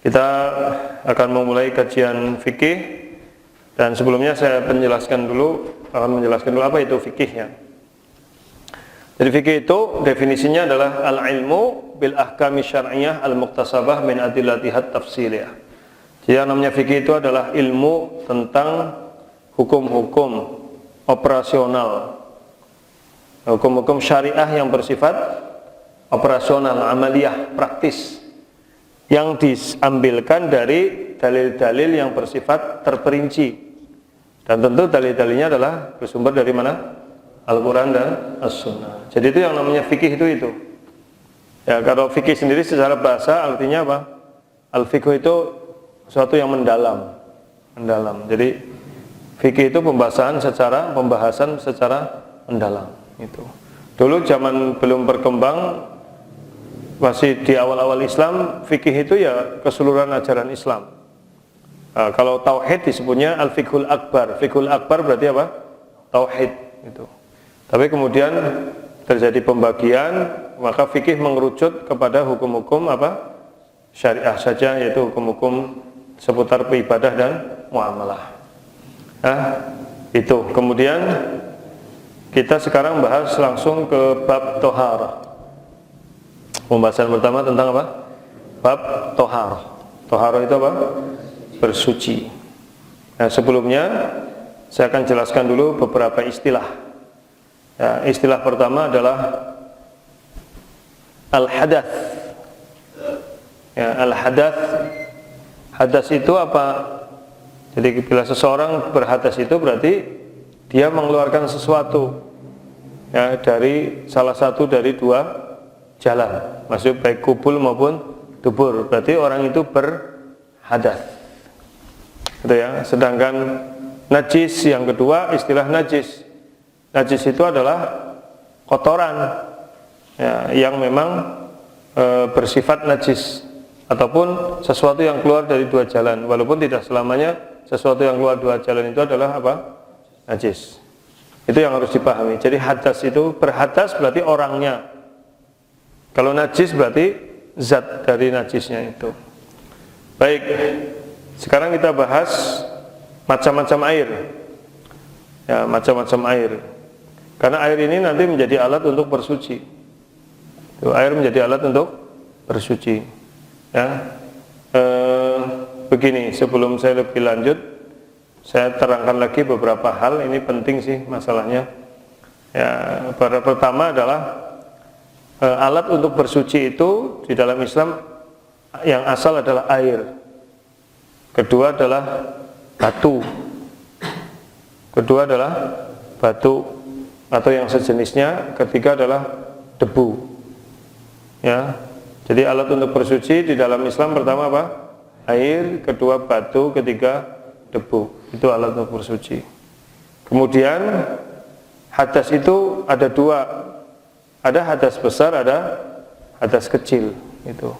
Kita akan memulai kajian fikih, dan sebelumnya saya akan menjelaskan dulu apa itu fikih ya. Jadi fikih itu definisinya adalah al-ilmu bil ahkami syar'iyyah al-muqtasabah min adillatihat tafsiliyah. Jadi yang namanya fikih itu adalah ilmu tentang hukum-hukum operasional, hukum-hukum syariah yang bersifat operasional, amaliyah, praktis, yang diambilkan dari dalil-dalil yang bersifat terperinci. Dan tentu dalil-dalilnya adalah bersumber dari mana? Al-Quran dan As-Sunnah. Jadi itu yang namanya fikih itu. Ya, kalau fikih sendiri secara bahasa artinya apa? Al-fiqh itu sesuatu yang mendalam. Jadi fikih itu pembahasan secara mendalam itu. Dulu zaman belum berkembang, masih di awal-awal Islam, fikih itu ya keseluruhan ajaran Islam. Kalau tauhid disebutnya al-fiqhul akbar. Fiqhul akbar berarti apa? Tauhid itu. Tapi kemudian terjadi pembagian, maka fikih mengerucut kepada hukum-hukum apa? Syariah saja, yaitu hukum-hukum seputar ibadah dan muamalah. Itu. Kemudian kita sekarang bahas langsung ke bab toharah. Pembahasan pertama tentang apa? Bab toharah. Toharah itu apa? Bersuci. Nah, sebelumnya saya akan jelaskan dulu beberapa istilah. Ya, istilah pertama adalah al-hadath. Ya, al-hadath. Hadas itu apa? Jadi bila seseorang berhadas itu berarti dia mengeluarkan sesuatu ya, dari salah satu dari dua jalan, maksud baik kubul maupun dubur, berarti orang itu berhadas gitu ya. Sedangkan najis yang kedua, istilah najis itu adalah kotoran ya, yang memang bersifat najis ataupun sesuatu yang keluar dari dua jalan, walaupun tidak selamanya sesuatu yang keluar dua jalan itu adalah apa? Najis. Itu yang harus dipahami. Jadi hadas itu, berhadas berarti orangnya. Kalau najis berarti zat dari najisnya itu. Baik, sekarang kita bahas macam-macam air. Ya, macam-macam air. Karena air ini nanti menjadi alat untuk bersuci. Air menjadi alat untuk bersuci. Ya, begini, sebelum saya lebih lanjut, saya terangkan lagi beberapa hal. Ini penting sih masalahnya. Ya, pertama adalah alat untuk bersuci itu di dalam Islam yang asal adalah air. Kedua adalah batu. Atau yang sejenisnya. Ketiga adalah debu. Ya. Jadi alat untuk bersuci di dalam Islam pertama apa? Air, kedua batu, ketiga debu. Itu alat untuk bersuci. Kemudian hadas itu ada dua. Ada hadas besar, ada hadas kecil. Itu.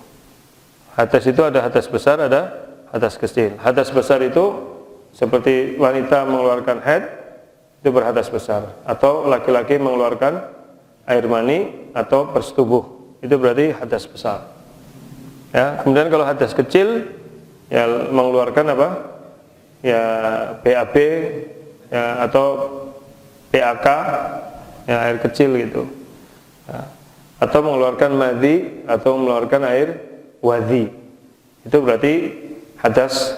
Hadas itu ada hadas besar, ada hadas kecil. Hadas besar itu seperti wanita mengeluarkan haid, itu berhadas besar. Atau laki-laki mengeluarkan air mani atau bersetubuh, itu berarti hadas besar. Ya, kemudian kalau hadas kecil, ya mengeluarkan apa? Ya BAB, ya, atau PAK, ya air kecil gitu. Ya. Atau mengeluarkan madhi atau mengeluarkan air wadhi, itu berarti hadas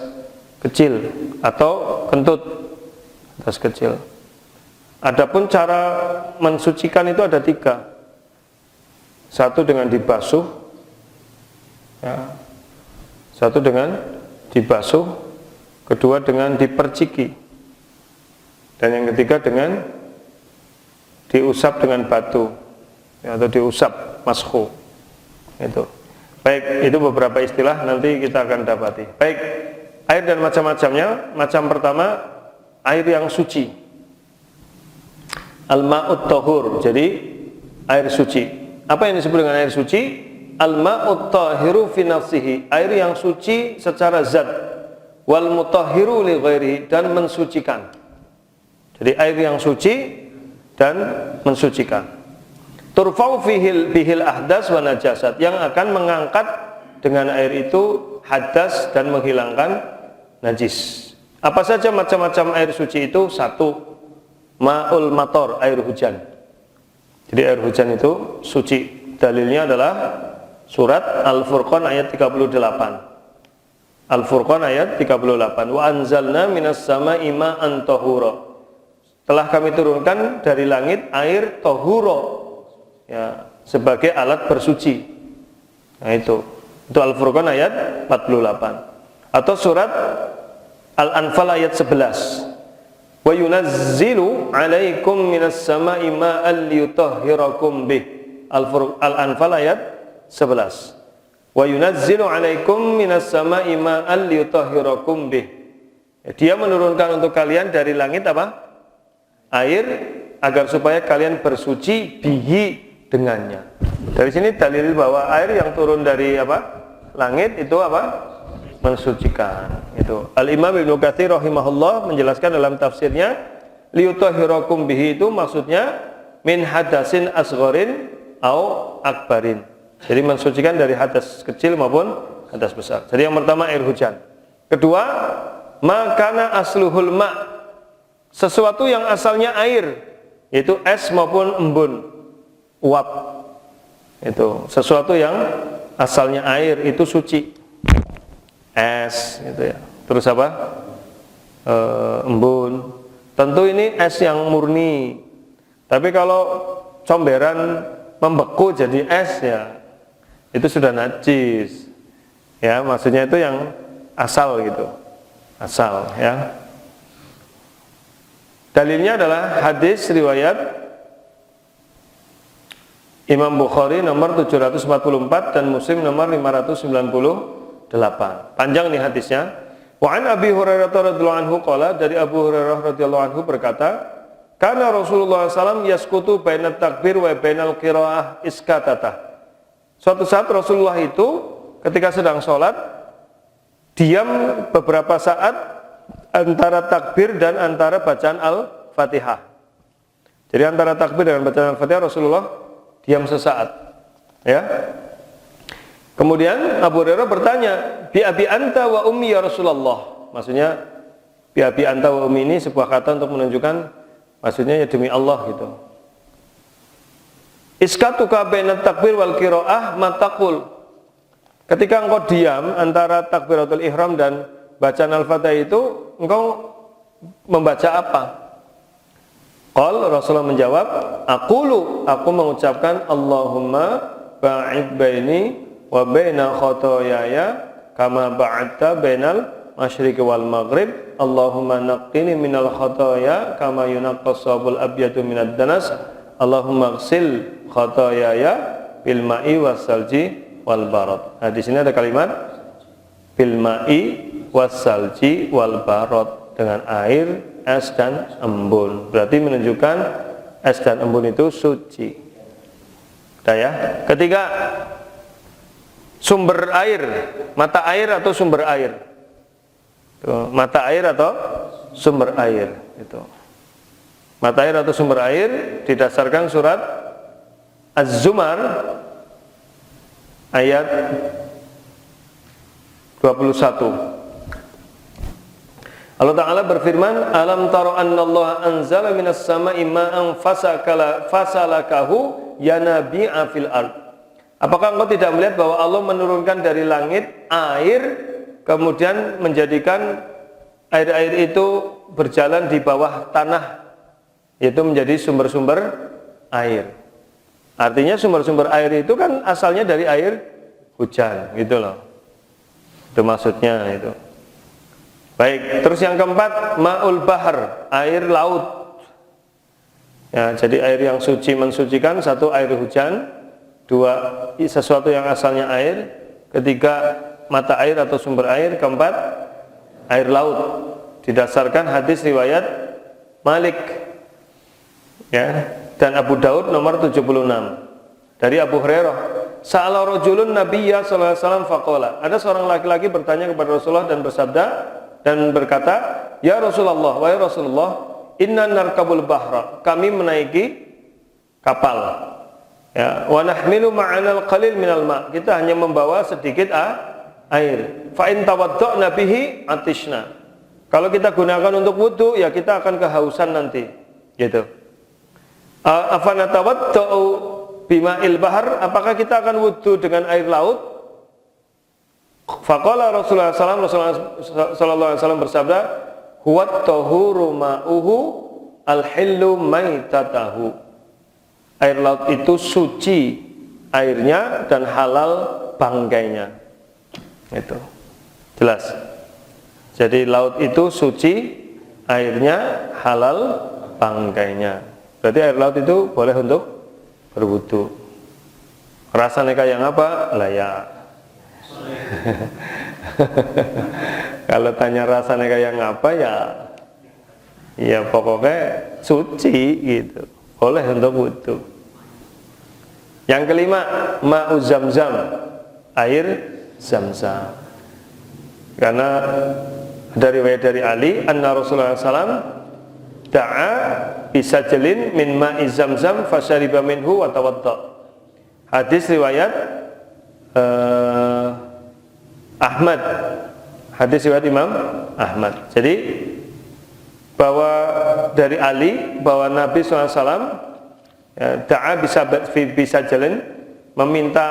kecil atau kentut, hadas kecil. Adapun cara mensucikan itu ada tiga. Satu dengan dibasuh, ya. Satu dengan dibasuh, kedua dengan diperciki, dan yang ketiga dengan diusap dengan batu, ya, atau diusap mashu. Itu. Baik, itu beberapa istilah nanti kita akan dapati. Baik, air dan macam-macamnya. Macam pertama, air yang suci. Al-ma'ut tahur, jadi air suci. Apa yang disebut dengan air suci? Al-ma'ut tahiru fi nafsihi, air yang suci secara zat. Wal mutahhiru li ghairihi, dan mensucikan. Jadi air yang suci dan mensucikan. Turfau bihil ahdas wa najasat, yang akan mengangkat dengan air itu hadas dan menghilangkan najis. Apa saja macam-macam air suci itu? Satu, ma'ul mator, air hujan. Jadi air hujan itu suci. Dalilnya adalah surat Al-Furqan ayat 38. Al-Furqan ayat 38. Wa anzalna minas sama'i ma'an tahura. Telah kami turunkan dari langit air tahura, ya, sebagai alat bersuci. Nah itu Al-Furqan ayat 48. Atau surat Al-Anfal ayat 11. Wa yunazzilu 'alaikum minas sama'i ma'an liyutahhirakum bih. Al-Anfal ayat 11. Wa yunazzilu 'alaikum minas sama'i ma'an liyutahhirakum bih. Dia menurunkan untuk kalian dari langit apa? Air, agar supaya kalian bersuci bihi, dengannya. Dari sini dalil bahwa air yang turun dari apa? Langit itu apa? Mensucikan. Itu Al-Imam Ibnu Katsir rahimahullah menjelaskan dalam tafsirnya, liyutahhirakum bihi itu maksudnya min hadasin asgharin au akbarin. Jadi mensucikan dari hadas kecil maupun hadas besar. Jadi yang pertama air hujan. Kedua, makana asluhul ma', sesuatu yang asalnya air, yaitu es maupun embun, uap. Itu sesuatu yang asalnya air itu suci. Es gitu ya. Terus apa? Embun. Tentu ini es yang murni. Tapi kalau comberan membeku jadi es, ya itu sudah najis. Ya, maksudnya itu yang asal gitu. Asal, ya. Dalilnya adalah hadis riwayat Imam Bukhari nomor 744 dan Muslim nomor 598. Panjang nih hadisnya. Wa an Abi Hurairah radhiyallahu anhu qala, dari Abu Hurairah radhiyallahu anhu berkata, kana Rasulullah SAW yaskutu bainat takbir wa bainal qiraah iskatata. Suatu saat Rasulullah itu ketika sedang sholat diam beberapa saat antara takbir dan antara bacaan Al-Fatihah. Jadi antara takbir dan bacaan Al-Fatihah Rasulullah diam sesaat. Ya. Kemudian Abu Hurairah bertanya, bi abi anta wa ummi ya Rasulullah. Maksudnya bi abi anta wa ummi ini sebuah kata untuk menunjukkan maksudnya ya demi Allah gitu. Iskatuka bainat takbir wal qiraah mataqul. Ketika engkau diam antara takbiratul ihram dan bacaan Al-Fatihah itu, engkau membaca apa? Qal, Rasulullah menjawab, aku mengucapkan Allahumma ba'id baini wa baina khotoyaya kama ba'adta bainal masyriqi wal maghrib. Allahumma naqqini minal khotoya kama yunaqqas sabul abyadu minad danas. Allahumma ghsil khotoyaya bil ma'i wassalji wal barad. Nah, di sini ada kalimat bil ma'i wassalji wal barad, dengan air, es dan embun. Berarti menunjukkan es dan embun itu suci. Udah ya. Ketiga, sumber air, mata air atau sumber air. Tuh, mata air atau sumber air itu. Mata air atau sumber air didasarkan surat Az-Zumar ayat 21. Allah Ta'ala berfirman, alam taro annallaha anzala minas sama'i ma'an fasalakahu yanabi'a fil ard. Apakah engkau tidak melihat bahwa Allah menurunkan dari langit air, kemudian menjadikan air-air itu berjalan di bawah tanah, yaitu menjadi sumber-sumber air. Artinya sumber-sumber air itu kan asalnya dari air hujan, gitu loh. Itu maksudnya itu. Baik, terus yang keempat, ma'ul bahar, air laut. Ya, jadi air yang suci mensucikan, satu air hujan, dua sesuatu yang asalnya air, ketiga mata air atau sumber air, keempat air laut. Didasarkan hadis riwayat Malik, ya, dan Abu Daud nomor 76 dari Abu Hurairah. Sa'ala rajulun nabiyya sallallahu alaihi wasallam faqala. Ada seorang laki-laki bertanya kepada Rasulullah dan bersabda dan berkata, ya Rasulullah, wahai Rasulullah, inna narkabul bahra, kami menaiki kapal, ya, wa nahmilu ma'anal qalil minal ma', kita hanya membawa sedikit air. Fa in tawadda'na bihi atishna. Kalau kita gunakan untuk wudu, ya kita akan kehausan nanti. Gitu. Afana tawadda'u bima'il bahar, apakah kita akan wudu dengan air laut? Faqala Rasulullah sallallahu alaihi wasallam bersabda, huwa tahuru ma'uhu al-hillu maitatahu. Air laut itu suci airnya dan halal bangkainya. Itu jelas. Jadi laut itu suci airnya, halal bangkainya. Berarti air laut itu boleh untuk berwudu. Rasanya kayak apa? Layak. Kalau tanya rasanya kayak apa, ya pokoknya suci gitu. Boleh untuk wudu. Yang kelima, ma'u zamzam, air zamzam. Karena dari riwayat dari Ali, anna Rasulullah SAW da'a bisajalin min ma'i zamzam fasyariba minhu wa tawadda. Hadis riwayat Ahmad. Hadis riwayat Imam Ahmad. Jadi bahwa dari Ali bahwa Nabi SAW da'a bisajalin, meminta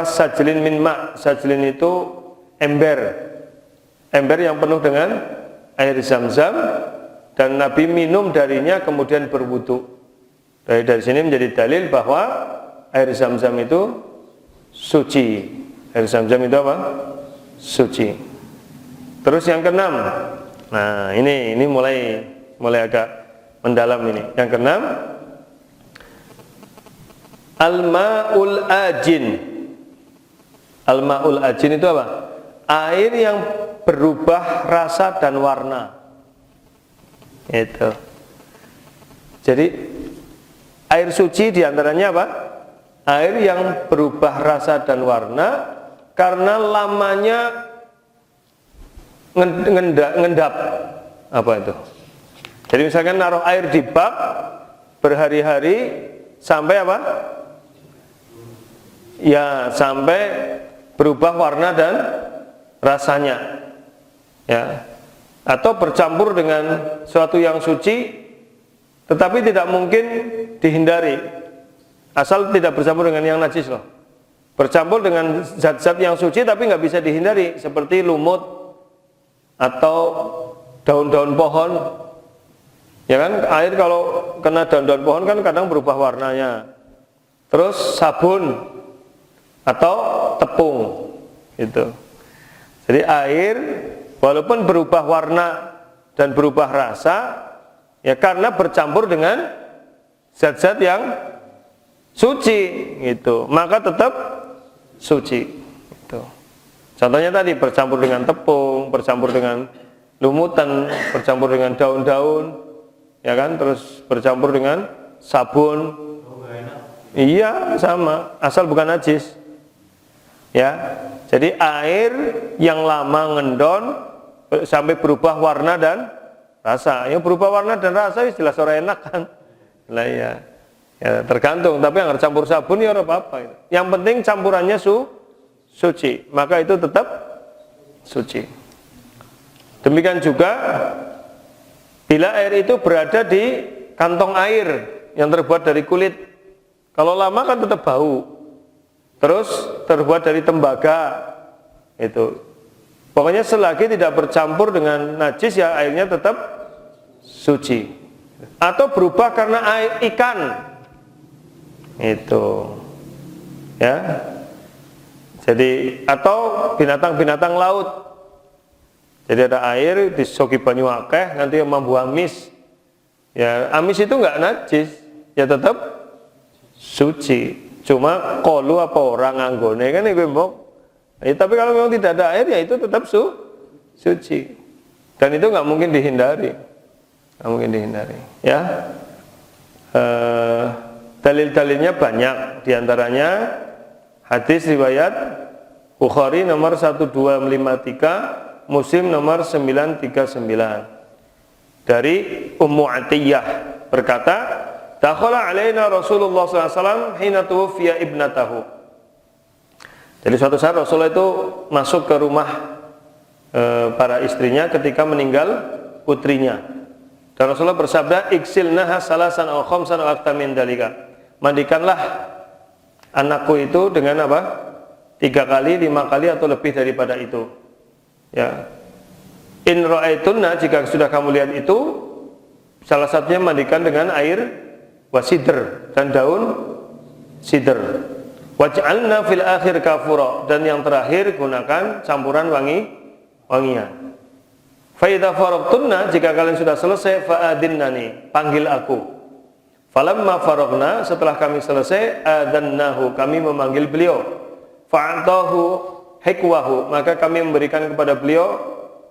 sajalin min ma'. Sajalin itu ember yang penuh dengan air zam-zam, dan Nabi minum darinya kemudian berwudu. Dari sini menjadi dalil bahwa air zam-zam itu suci. Air zam-zam itu apa? Suci. Terus yang keenam, nah ini mulai agak mendalam ini. Yang keenam, al-ma'ul ajin. Al-ma'ul ajin itu apa? Air yang berubah rasa dan warna. Itu. Jadi air suci diantaranya apa? Air yang berubah rasa dan warna karena lamanya ngendap. Apa itu? Jadi misalkan naruh air di bak berhari-hari sampai apa? Ya, sampai berubah warna dan rasanya, ya, atau bercampur dengan sesuatu yang suci, tetapi tidak mungkin dihindari, asal tidak bercampur dengan yang najis loh. Bercampur dengan zat-zat yang suci tapi nggak bisa dihindari, seperti lumut atau daun-daun pohon, ya kan? Air kalau kena daun-daun pohon kan kadang berubah warnanya. Terus sabun atau tepung, itu. Jadi air walaupun berubah warna dan berubah rasa, ya karena bercampur dengan zat-zat yang suci, gitu, maka tetap suci. Gitu. Contohnya tadi bercampur dengan tepung, bercampur dengan lumutan, bercampur dengan daun-daun, ya kan, terus bercampur dengan sabun. Iya, sama, asal bukan najis. Ya. Jadi air yang lama ngendon sampai berubah warna dan rasa. Yang berubah warna dan rasa jelas orang enak kan. Lah ya. Ya tergantung, tapi yang campur sabun ya ora apa-apa. Yang penting campurannya suci, maka itu tetap suci. Demikian juga bila air itu berada di kantong air yang terbuat dari kulit. Kalau lama kan tetap bau. Terus terbuat dari tembaga, itu. Pokoknya selagi tidak bercampur dengan najis, ya airnya tetap suci. Atau berubah karena air ikan, itu, ya. Jadi atau binatang-binatang laut. Jadi ada air disoki banyu akeh, nanti mambu amis. Ya amis itu enggak najis, ya tetap suci. Cuma kolu apa orang anggone kan iku mbok. Tapi kalau memang tidak ada air, ya itu tetap suci. Dan itu nggak mungkin dihindari. Nggak mungkin dihindari. Ya. Dalil-dalilnya banyak. Diantaranya hadis riwayat Bukhari nomor 1253, Muslim nomor 939. Dari Ummu Atiyah berkata, dakhala alaina Rasulullah SAW hina tuwfiya ibnatahu. Jadi suatu saat Rasulullah itu masuk ke rumah para istrinya ketika meninggal putrinya. Dan Rasulullah bersabda, "Iksilnaha salasan aw khamsan aw aktsar min dalika." Mandikanlah anakku itu dengan apa? 3 kali, 5 kali atau lebih daripada itu. Ya. In ra'aitunna, jika sudah kamu lihat itu, salah satunya mandikan dengan air wasidr dan daun sidr. Waj'alna fil akhir kafura, dan yang terakhir gunakan campuran wangian. Fa idza faragtunna, jika kalian sudah selesai, fa'adinnani, panggil aku. Falamma faragna, setelah kami selesai, adannahu, kami memanggil beliau. Fa'atahu hikwahu, maka kami memberikan kepada beliau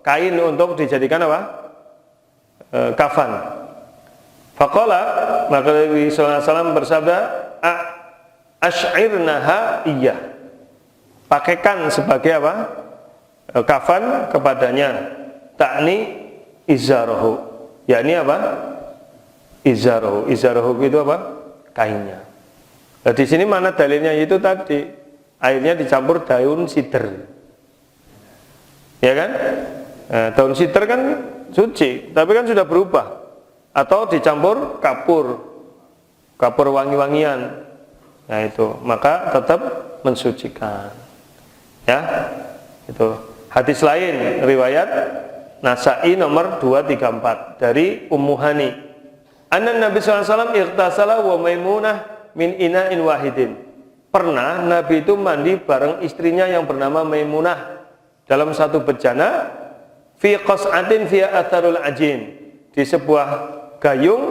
kain untuk dijadikan apa? Kafan. Faqala, maka Nabi sallallahu alaihi wasallam bersabda, asy'irnaha iya, pakaikan sebagai apa? Kafan kepadanya. Ta'ni izarahu, yakni apa? Izarahu itu apa? Kainnya. Nah, di sini mana dalilnya itu tadi? Airnya dicampur daun sidr, ya kan? Nah, daun sidr kan suci, tapi kan sudah berubah. Atau dicampur kapur wangi-wangian. Nah itu, maka tetap mensucikan. Ya, itu. Hadis lain riwayat Nasa'i nomor 234 dari Ummu Hani. Anna Nabi sallallahu alaihi wasallam ightasala wa Maimunah min ina'in wahidin. Pernah Nabi itu mandi bareng istrinya yang bernama Maimunah dalam satu bejana fi qas'atin fi atharul ajin, di sebuah gayung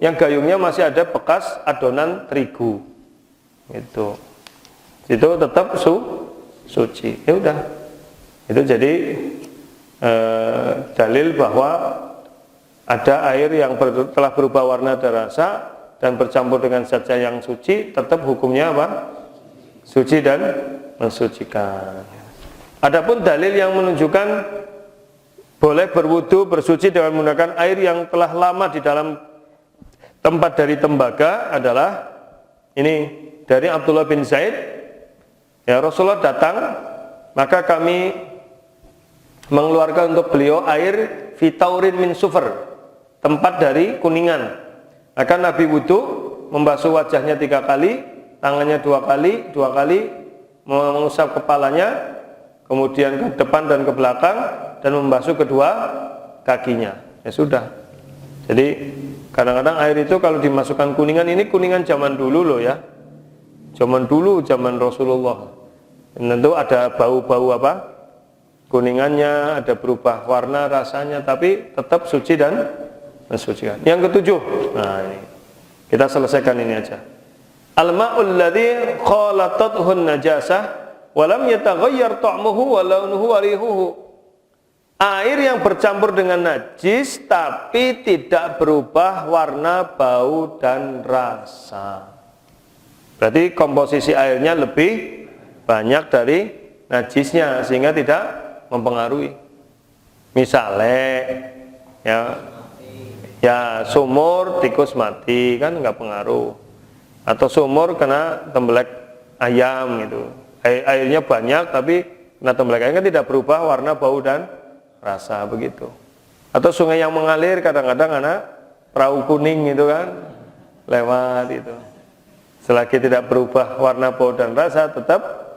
yang gayungnya masih ada bekas adonan terigu. Itu tetap suci. Ya udah. Itu jadi dalil bahwa ada air yang telah berubah warna dan rasa dan bercampur dengan zat yang suci, tetap hukumnya apa? Suci dan mensucikan. Adapun dalil yang menunjukkan boleh berwudu bersuci dengan menggunakan air yang telah lama di dalam tempat dari tembaga adalah ini dari Abdullah bin Zaid. Ya, Rasulullah datang, maka kami mengeluarkan untuk beliau air fitaurin min sufar, tempat dari kuningan. Maka Nabi wudu, membasuh wajahnya 3 kali, tangannya 2 kali, mengusap kepalanya, kemudian ke depan dan ke belakang, dan membasuh kedua kakinya. Ya sudah. Jadi kadang-kadang air itu kalau dimasukkan kuningan, ini kuningan zaman dulu loh ya, zaman dulu, zaman Rasulullah. Tentu ada bau-bau apa? Kuningannya, ada berubah warna rasanya, tapi tetap suci dan mensucikan. Yang ketujuh, nah ini kita selesaikan ini aja. Al-ma'ul ladzi khalatathu an-najasah wa lam yataghayyar ta'muhu wa launuhu wa rihuhu. Air yang bercampur dengan najis tapi tidak berubah warna, bau dan rasa. Berarti komposisi airnya lebih banyak dari najisnya sehingga tidak mempengaruhi. Misalnya ya sumur tikus mati kan nggak pengaruh, atau sumur kena tembelek ayam gitu, airnya banyak tapi kena tembelek ayam kan tidak berubah warna, bau dan rasa begitu. Atau sungai yang mengalir kadang-kadang anak perahu kuning gitu kan lewat itu, selagi tidak berubah warna, bau dan rasa tetap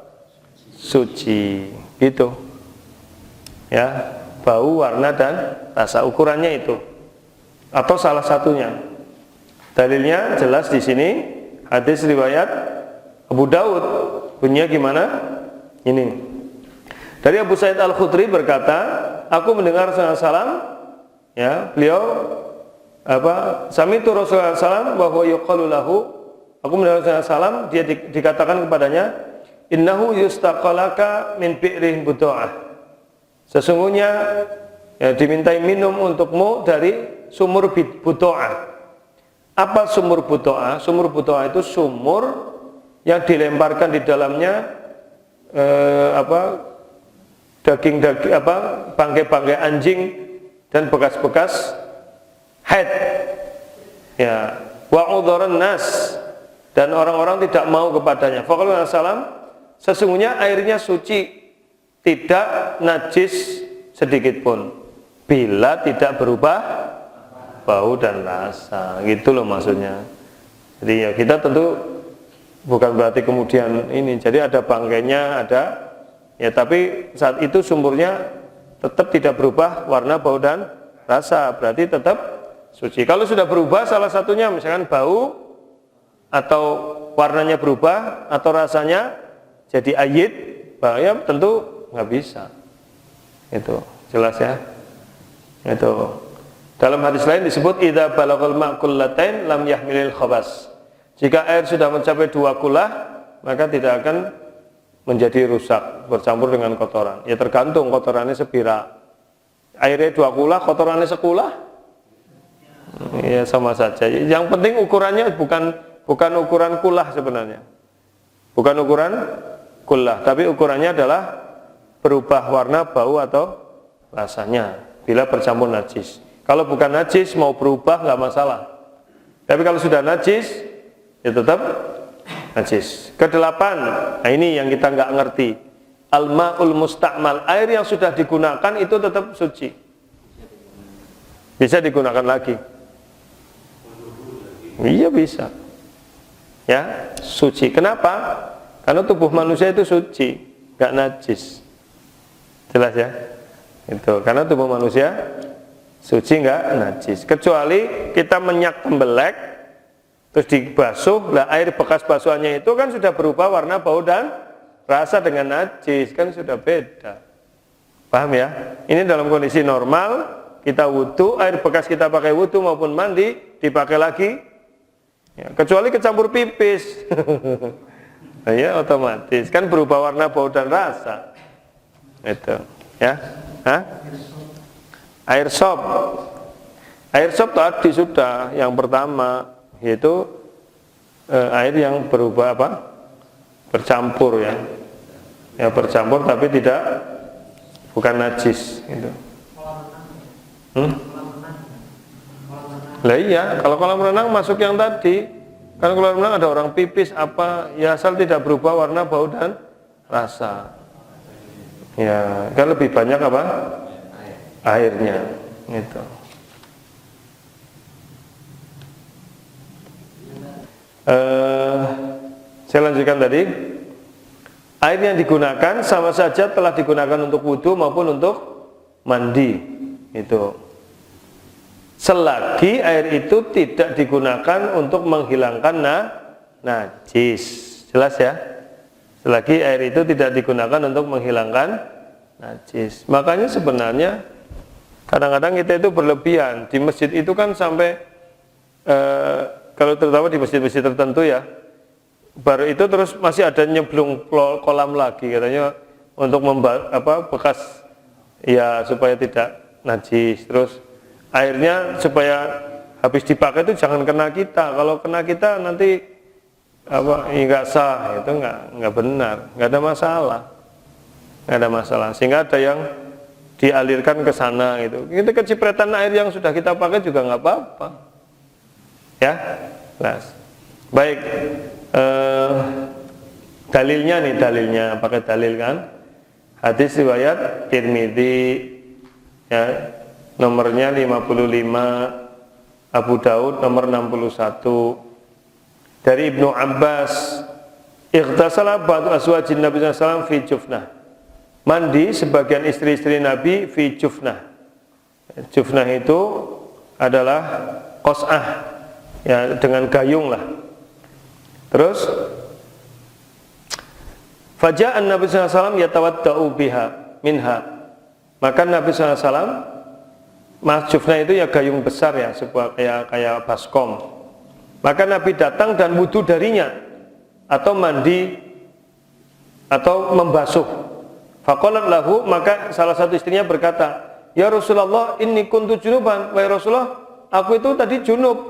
suci gitu. Ya, bau, warna dan rasa, ukurannya itu. Atau salah satunya. Dalilnya jelas di sini, hadis riwayat Abu Daud. Bunyinya gimana? Ini. Dari Abu Sa'id Al-Khudri berkata, aku mendengar Rasulullah SAW, ya, beliau sami'tu Rasulullah SAW bahwa yuqalu lahu, aku mendengar Rasulullah SAW, dia dikatakan kepadanya, innahu yustaqalaka min bi'rin budu'ah. Sesungguhnya ya, dimintai minum untukmu dari sumur buto'ah. Apa sumur buto'ah? Sumur buto'ah itu sumur yang dilemparkan di dalamnya bangkai-bangkai anjing dan bekas-bekas haid. Ya, wa udharan nas, dan orang-orang tidak mau kepadanya. Faqala sallam, sesungguhnya airnya suci, tidak najis sedikit pun, bila tidak berubah bau dan rasa. Gitu loh maksudnya. Jadi ya kita tentu bukan berarti kemudian ini, jadi ada bangkainya, ada ya, tapi saat itu sumurnya tetap tidak berubah warna, bau dan rasa, berarti tetap suci. Kalau sudah berubah salah satunya, misalkan bau atau warnanya berubah atau rasanya jadi ayit, bahaya, tentu nggak bisa. Itu jelas ya. Itu dalam hadis lain disebut idza balaghal ma'kullatain lam yahmilil khabas. Jika air sudah mencapai 2 kulah, maka tidak akan menjadi rusak, bercampur dengan kotoran. Ya tergantung kotorannya sebira. Airnya 2 kulah, kotorannya sekulah, ya sama saja. Yang penting ukurannya bukan ukuran kulah sebenarnya. Bukan ukuran kulah, tapi ukurannya adalah berubah warna, bau atau rasanya bila bercampur najis. Kalau bukan najis mau berubah nggak masalah. Tapi kalau sudah najis, ya tetap najis. Kedelapan, nah ini yang kita nggak ngerti. Al-ma'ul musta'mal, air yang sudah digunakan itu tetap suci. Bisa digunakan lagi. Iya bisa. Ya, suci. Kenapa? Karena tubuh manusia itu suci, nggak najis. Jelas ya? Itu karena tubuh manusia suci nggak najis. Kecuali kita menyak tembelek terus dibasuh, lah air bekas basuhannya itu kan sudah berubah warna, bau dan rasa dengan najis, kan sudah beda. Paham ya? Ini dalam kondisi normal, kita wudu, air bekas kita pakai wudu maupun mandi dipakai lagi. Ya, kecuali kecampur pipis. Ya otomatis kan berubah warna, bau dan rasa. Itu, ya. Hah? Air sop. Air sop tadi sudah yang pertama, yaitu air yang berubah apa? Bercampur ya. Ya bercampur tapi bukan najis gitu. Lah iya, kalau kolam renang masuk yang tadi. Kan kolam renang ada orang pipis apa, ya asal tidak berubah warna, bau dan rasa. Ya, kan lebih banyak apa? Airnya gitu. Saya lanjutkan tadi. Air yang digunakan sama saja telah digunakan untuk wudhu maupun untuk mandi. Itu. Selagi air itu tidak digunakan untuk menghilangkan najis. Jelas ya? Selagi air itu tidak digunakan untuk menghilangkan najis. Makanya sebenarnya kadang-kadang kita itu berlebihan. Di masjid itu kan sampai kalau terutama di masjid-masjid tertentu ya, baru itu terus masih ada nyeblung kolam lagi katanya untuk bekas ya supaya tidak najis. Terus airnya supaya habis dipakai itu jangan kena kita. Kalau kena kita nanti nggak sah, itu nggak benar, nggak ada masalah. Sehingga ada yang dialirkan ke sana gitu. Itu kecipratan air yang sudah kita pakai juga nggak apa-apa. Ya, jelas. Baik. Dalilnya pakai dalil kan? Hadis riwayat Tirmidzi ya, nomornya 55, Abu Daud nomor 61. Dari Ibnu Abbas, ightasala ba'du azwajin Nabi sallallahu alaihi wasallam fi jufnah. Mandi sebagian istri-istri Nabi fi jufnah. Jufnah itu adalah qas'ah ya, dengan gayung lah. Terus faja'an Nabi sallallahu alaihi wasallam yatawaddau biha minha. Maka Nabi sallallahu alaihi wasallam, mas jufnah itu ya gayung besar ya, sebuah kayak baskom. Maka Nabi datang dan wudu darinya atau mandi atau membasuh. Faqalat lahu, maka salah satu istrinya berkata, "Ya Rasulullah, inni kuntu junuban." Wahai Rasulullah, aku itu tadi junub.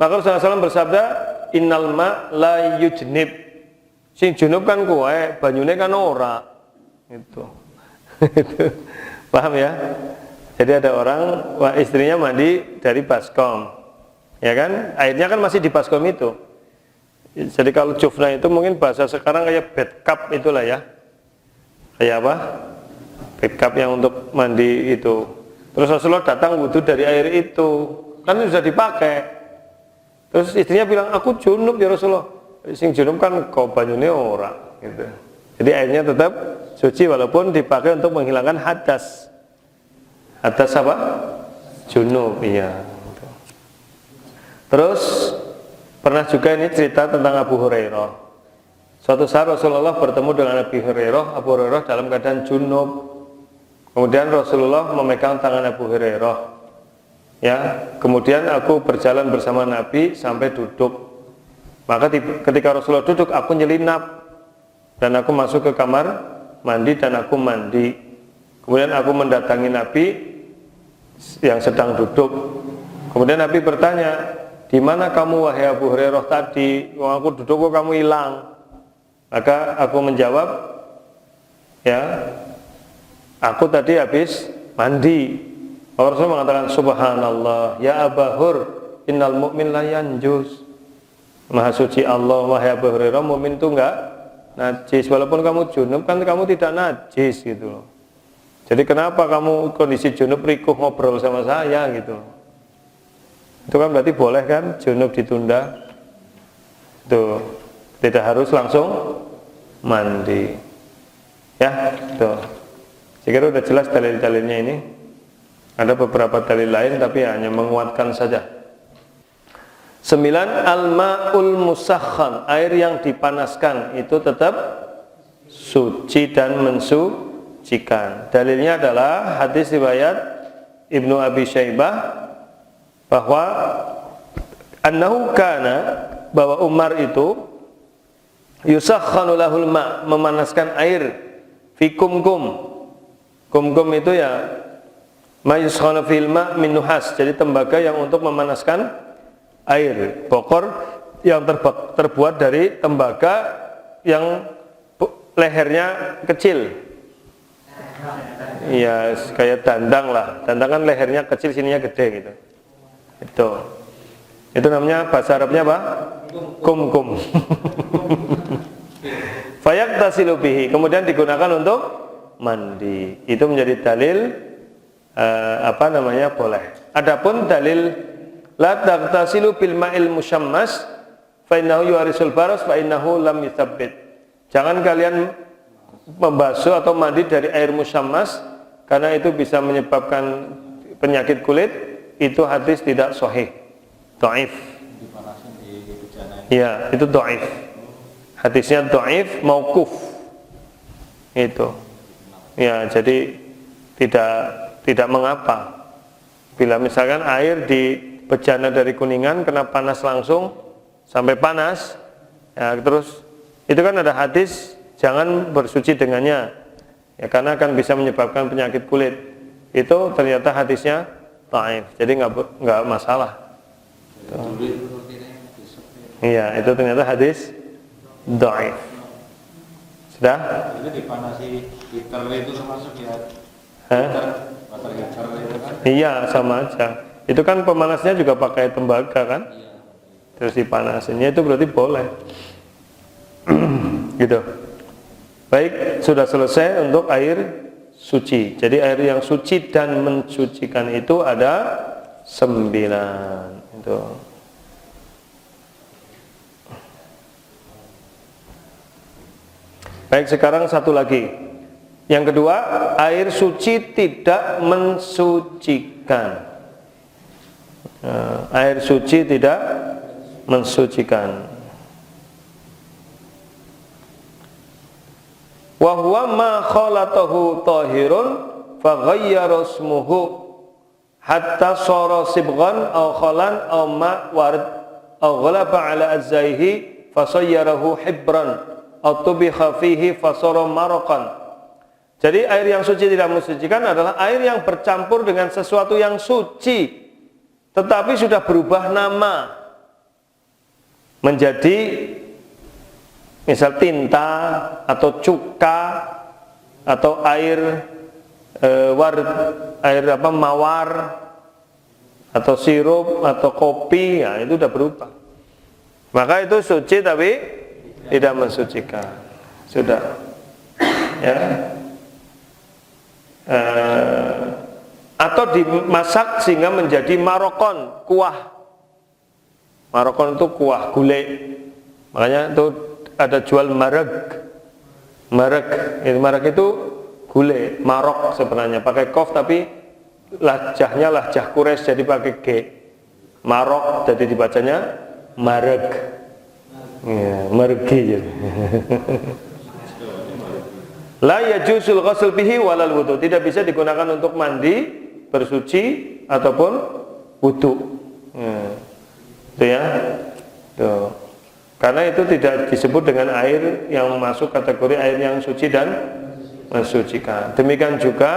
Maka Rasulullah SAW bersabda, "Innal ma la yujnib." Sing junub kan kowe, banyune kan ora. Itu. Paham ya? Jadi ada orang, istrinya mandi dari baskom. Ya kan, airnya kan masih di baskom itu. Jadi kalau jufna itu mungkin bahasa sekarang kayak bathtub itulah ya. Kayak apa? Bathtub yang untuk mandi itu. Terus Rasulullah datang wudhu dari air itu, kan sudah dipakai. Terus istrinya bilang, aku junub ya Rasulullah. Sing junub kan kau banyune ora gitu. Jadi airnya tetap suci walaupun dipakai untuk menghilangkan hadas. Hadas apa? Junub, iya. Terus pernah juga ini cerita tentang Abu Hurairah. Suatu saat Rasulullah bertemu dengan Abu Hurairah dalam keadaan junub. Kemudian Rasulullah memegang tangan Abu Hurairah. Ya, kemudian aku berjalan bersama Nabi sampai duduk. Maka ketika Rasulullah duduk, aku nyelinap dan aku masuk ke kamar mandi dan aku mandi. Kemudian aku mendatangi Nabi yang sedang duduk. Kemudian Nabi bertanya, di mana kamu wahai Abu Hurairah tadi? Aku duduk kok kamu hilang. Maka aku menjawab, ya, aku tadi habis mandi. Rasul mengatakan, subhanallah, ya Aba Hur, innal mu'min la yanjus. Maha suci Allah, wahai Abu Hurairah, mu'min itu enggak najis. Walaupun kamu junub kan kamu tidak najis gitu loh. Jadi kenapa kamu kondisi junub rikuh ngobrol sama saya gitu loh. Itu kan berarti boleh kan junub ditunda. Tuh, tidak harus langsung mandi. Ya, tuh. Saya kira udah jelas dalil-dalilnya ini. Ada beberapa dalil lain tapi hanya menguatkan saja. 9. Al-ma'ul musakhan, air yang dipanaskan itu tetap suci dan mensucikan. Dalilnya adalah hadis riwayat Ibnu Abi Syaibah bahwa annahu kana, bahwa Umar itu yusakhanu lahul ma', memanaskan air fi kumkum. Kumkum itu ya ma yuskhanu fil ma' min nuhas, jadi tembaga yang untuk memanaskan air. Bokor yang terbuat dari tembaga yang lehernya kecil. Iya, kayak dandang lah. Dandang kan lehernya kecil, sininya gede gitu. Itu namanya bahasa Arabnya apa? Kumkum. Fayak tasilu bihi, kemudian digunakan untuk mandi. Itu menjadi dalil boleh. Adapun dalil la taghtasilu bil ma'il musyammas fa innahu yuharisul baras fa innahu lam yuthabbit. Jangan kalian membasuh atau mandi dari air musyammas karena itu bisa menyebabkan penyakit kulit. Itu hadis tidak sahih, dhaif. Ya, itu dhaif. Hadisnya dhaif mauquf. Itu. Ya, jadi tidak mengapa. Bila misalkan air di bejana dari Kuningan kena panas langsung sampai panas, ya, terus itu kan ada hadis jangan bersuci dengannya, ya, karena akan bisa menyebabkan penyakit kulit. Itu ternyata hadisnya dhaif, jadi nggak masalah. Iya, itu ternyata hadis dhaif. Sudah? Itu dipanasi heater itu termasuk ya? Water heater itu kan? Iya, sama aja. Itu kan pemanasnya juga pakai tembaga kan? Terus dipanasinnya itu berarti boleh. Gitu. Baik, sudah selesai untuk air suci. Jadi air yang suci dan mensucikan itu ada 9. Itu. Baik, sekarang satu lagi. Yang kedua, air suci tidak mensucikan. Air suci tidak mensucikan. Wa huwa ma khalatahu tahirun fa ghayyara ismuhu hatta sara sibghan aw khalan aw ma warid aw ghalaba ala azaihi fa sayyarahu hibran aw tubikha fihi fa sara maraqan. Jadi air yang suci tidak mensucikan adalah air yang bercampur dengan sesuatu yang suci tetapi sudah berubah nama menjadi misal tinta atau cuka atau air mawar atau sirup atau kopi, ya itu sudah berubah. maka itu suci tapi tidak mensucikan. Sudah. Ya. Atau dimasak sehingga menjadi marokon, kuah. Marokon itu kuah gulai. Makanya itu ada jual marek. Marek itu gulai, marok sebenarnya pakai kof tapi lahjahnya lahjah Quraisy jadi pakai G. Marok jadi dibacanya marek. Ya, maregi jadi. La yajusul ghusl bihi walal wudu. Tidak bisa digunakan untuk mandi, bersuci ataupun wudu. Itu ya. Tuh. Karena itu tidak disebut dengan air yang masuk kategori air yang suci dan mensucikan. Demikian juga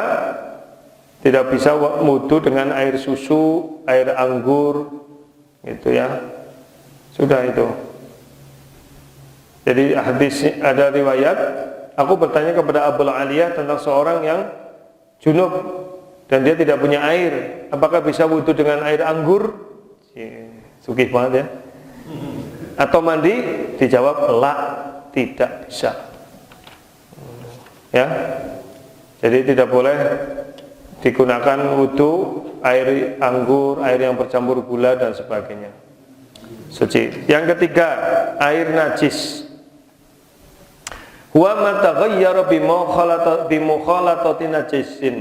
tidak bisa wudu dengan air susu, air anggur, gitu ya. Sudah itu. Jadi hadis ada riwayat, aku bertanya kepada Abul Aliyah tentang seorang yang junub dan dia tidak punya air, apakah bisa wudu dengan air anggur? Sugih banget ya. Atau mandi? Dijawab la, tidak bisa. Ya. Jadi tidak boleh digunakan wudu air anggur, air yang bercampur gula dan sebagainya. Suci. Yang ketiga, air najis. Huwa ma taghayyara bi mukhalatati najisin.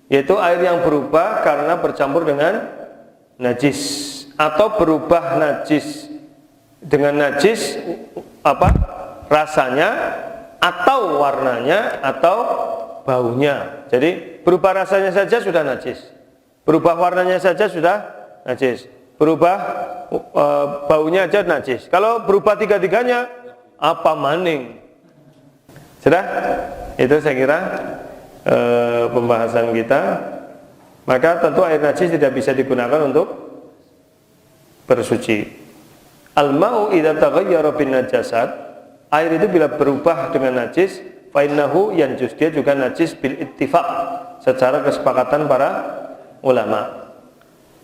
Yaitu air yang berubah karena bercampur dengan najis atau berubah najis dengan najis apa rasanya atau warnanya atau baunya. Jadi berubah rasanya saja sudah najis, berubah warnanya saja sudah najis, berubah baunya aja najis. Kalau berubah tiga-tiganya apa maning? Sudah? Itu saya kira pembahasan kita. Maka tentu air najis tidak bisa digunakan untuk bersuci. Al-ma'u idza taghayyara bin najasat, air itu bila berubah dengan najis, fa innahu yanjus, dia juga najis bil ittifaq, secara kesepakatan para ulama.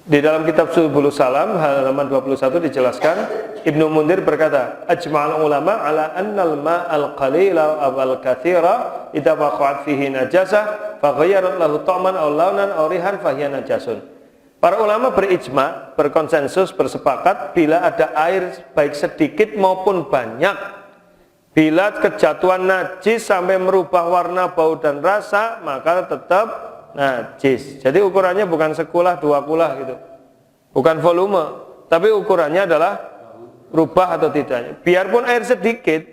Di dalam kitab Subul Salam halaman 21 dijelaskan, Ibnu Mundir berkata, ajma'al ulama ala annal ma'al qalila aw al-katsira idza waqa'at fihi najasah fa ghayyarat lahu ta'man aw launan aw rihan fa hiya najasun. Para ulama berijma, berkonsensus, bersepakat bila ada air baik sedikit maupun banyak, bila kejatuhan najis sampai merubah warna, bau dan rasa, maka tetap najis. Jadi ukurannya bukan sekulah, dua kulah gitu, bukan volume, tapi ukurannya adalah berubah atau tidaknya. Biarpun air sedikit,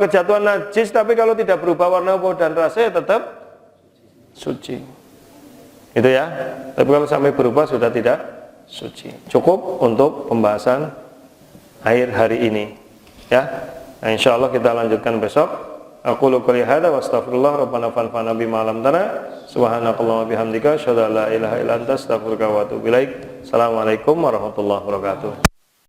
kejatuhan najis, tapi kalau tidak berubah warna, bau dan rasa ya tetap suci. Itu ya. Tapi kalau sampai berubah sudah tidak suci. Cukup untuk pembahasan air hari ini. Ya. Nah, insyaallah kita lanjutkan besok. Aku qouli hadza wa astaghfirullah rabbana fanfa'na bima 'allamtana. Subhanakallahumma bihamdika asyhadu an la ilaha illa anta astaghfiruka wa atubu ilaik. Assalamualaikum warahmatullahi wabarakatuh.